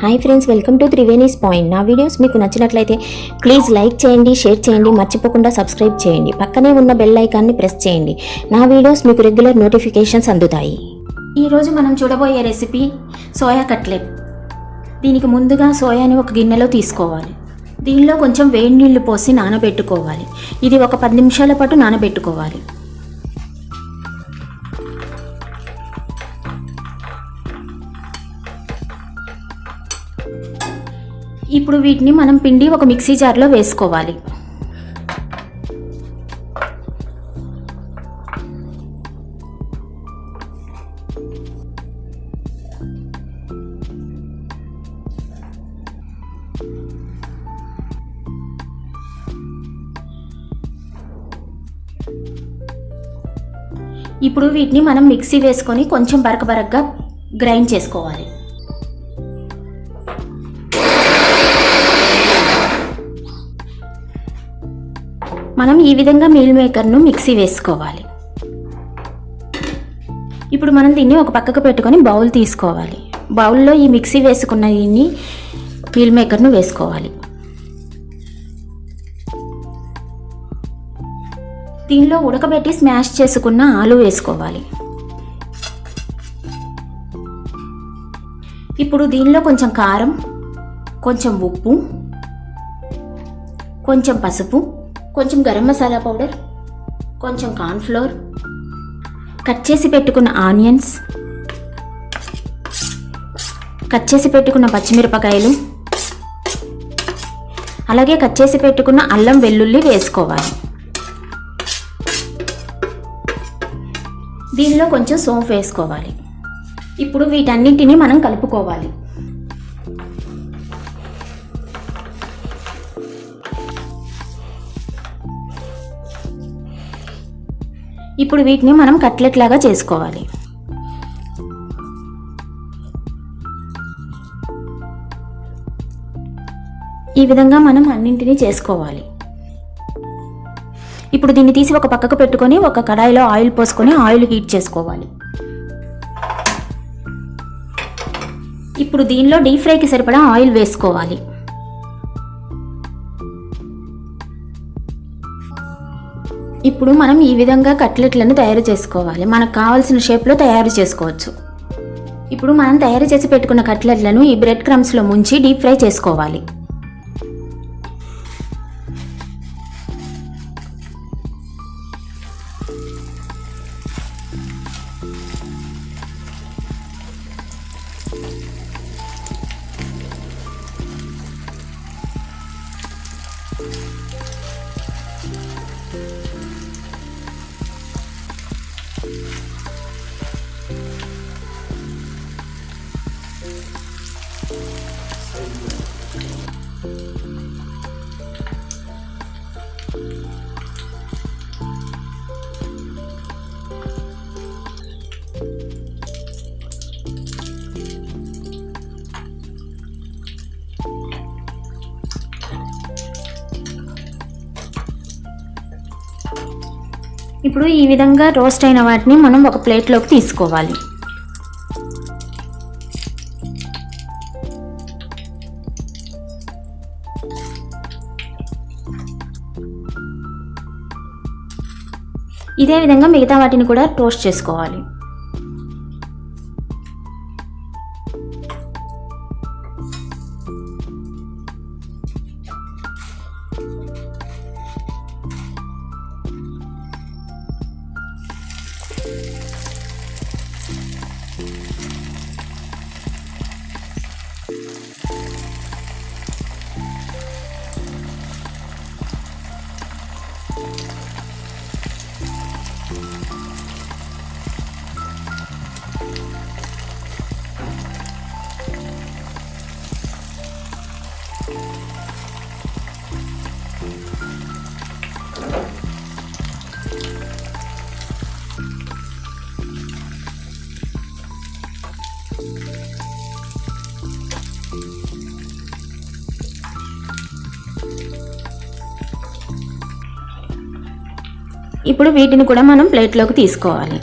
Hi friends, welcome to trivenispoint. నా videos మీకు నచ్చినట్లయితే ప్లీజ్ లైక్ చేయండి, షేర్ చేయండి, మర్చిపోకుండా సబ్స్క్రైబ్ చేయండి. పక్కనే ఉన్న బెల్ ఐకాన్ని ప్రెస్ చేయండి. నా వీడియోస్ మీకు రెగ్యులర్ నోటిఫికేషన్స్ అందుతాయి. ఈరోజు మనం చూడబోయే రెసిపీ సోయా కట్లెట్. దీనికి ముందుగా సోయాని ఒక గిన్నెలో తీసుకోవాలి. దీనిలో కొంచెం వేడి నీళ్లు పోసి నానబెట్టుకోవాలి. ఇది ఒక 10 నిమిషాల పాటు నానబెట్టుకోవాలి. ఇప్పుడు వీటిని మనం పిండి ఒక మిక్సీ జార్లో వేసుకోవాలి. ఇప్పుడు వీటిని మనం మిక్సీ వేసుకొని కొంచెం బరకబరకగా గ్రైండ్ చేసుకోవాలి. మనం ఈ విధంగా మీల్ మేకర్ను మిక్సీ వేసుకోవాలి. ఇప్పుడు మనం దీన్ని ఒక పక్కకు పెట్టుకొని బౌల్ తీసుకోవాలి. బౌల్లో ఈ మిక్సీ వేసుకున్న దీన్ని మీల్ మేకర్ను వేసుకోవాలి. దీనిలో ఉడకబెట్టి స్మాష్ చేసుకున్న ఆలు వేసుకోవాలి. ఇప్పుడు దీనిలో కొంచెం కారం, కొంచెం ఉప్పు, కొంచెం పసుపు, కొంచెం గరం మసాలా పౌడర్, కొంచెం కార్న్ఫ్లోర్, కట్ చేసి పెట్టుకున్న ఆనియన్స్, కట్ చేసి పెట్టుకున్న పచ్చిమిరపకాయలు, అలాగే కట్ చేసి పెట్టుకున్న అల్లం వెల్లుల్లి వేసుకోవాలి. దీనిలో కొంచెం సోంఫ్ వేసుకోవాలి. ఇప్పుడు వీటన్నింటినీ మనం కలుపుకోవాలి. ఇప్పుడు వీటిని మనం కట్లెట్ లాగా చేసుకోవాలి. ఈ విధంగా మనం అన్నింటినీ చేసుకోవాలి. ఇప్పుడు దీన్ని తీసి ఒక పక్కకు పెట్టుకొని ఒక కడాయిలో ఆయిల్ పోసుకొని ఆయిల్ హీట్ చేసుకోవాలి. ఇప్పుడు దీనిలో డీప్ ఫ్రైకి సరిపడా ఆయిల్ వేసుకోవాలి. ఇప్పుడు మనం ఈ విధంగా కట్లెట్లను తయారు చేసుకోవాలి. మనకు కావాల్సిన షేప్లో తయారు చేసుకోవచ్చు. ఇప్పుడు మనం తయారు చేసి పెట్టుకున్న కట్లెట్లను ఈ బ్రెడ్ క్రమ్స్లో ముంచి డీప్ ఫ్రై చేసుకోవాలి. ఇప్పుడు ఈ విధంగా రోస్ట్ అయిన వాటిని మనం ఒక ప్లేట్లోకి తీసుకోవాలి. ఇదే విధంగా మిగతా వాటిని కూడా రోస్ట్ చేసుకోవాలి. ఇప్పుడు వీటిని కూడా మనం ప్లేట్లోకి తీసుకోవాలి.